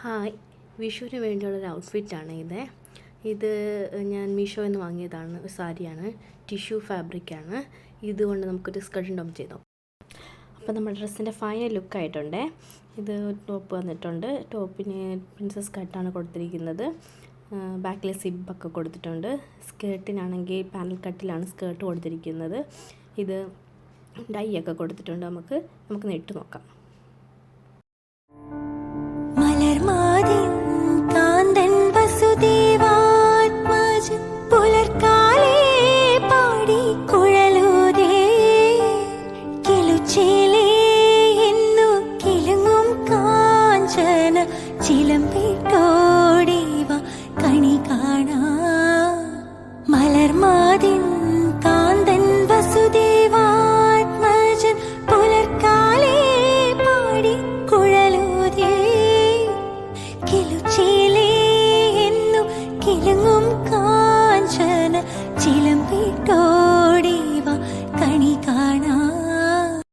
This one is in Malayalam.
ഹായ്, വിഷുവിന് വേണ്ടിയുള്ളൊരു ഔട്ട്ഫിറ്റാണ് ഇത് ഞാൻ മീഷോയിൽ നിന്ന് വാങ്ങിയതാണ്. ഒരു സാരിയാണ്, ടിഷ്യൂ ഫാബ്രിക്കാണ്. ഇതുകൊണ്ട് നമുക്കൊരു സ്കർട്ടും ടോപ്പ് ചെയ്തു. അപ്പോൾ നമ്മുടെ ഡ്രസ്സിൻ്റെ ഫൈനൽ ലുക്കായിട്ടുണ്ട്. ഇത് ടോപ്പ് വന്നിട്ടുണ്ട്. ടോപ്പിന് പ്രിൻസസ് കട്ടാണ് കൊടുത്തിരിക്കുന്നത്. ബാക്കിൽ സിബൊക്കെ കൊടുത്തിട്ടുണ്ട്. സ്കേർട്ടിനാണെങ്കിൽ പാനൽ കട്ടിലാണ് സ്കേർട്ട് കൊടുത്തിരിക്കുന്നത്. ഇത് ഡൈ ഒക്കെ കൊടുത്തിട്ടുണ്ട്. നമുക്ക് ഇട്ട് നോക്കാം. ചിലമ്പിട്ടോടിവ കണി കാണാ മലർമാതിൻ കാന്തൻ വസുദേവാത്മജൻ പുലർക്കാലേ പാടി കുഴലൂതേ കിലുച്ചിലേ എന്നു കിലുങ്ങും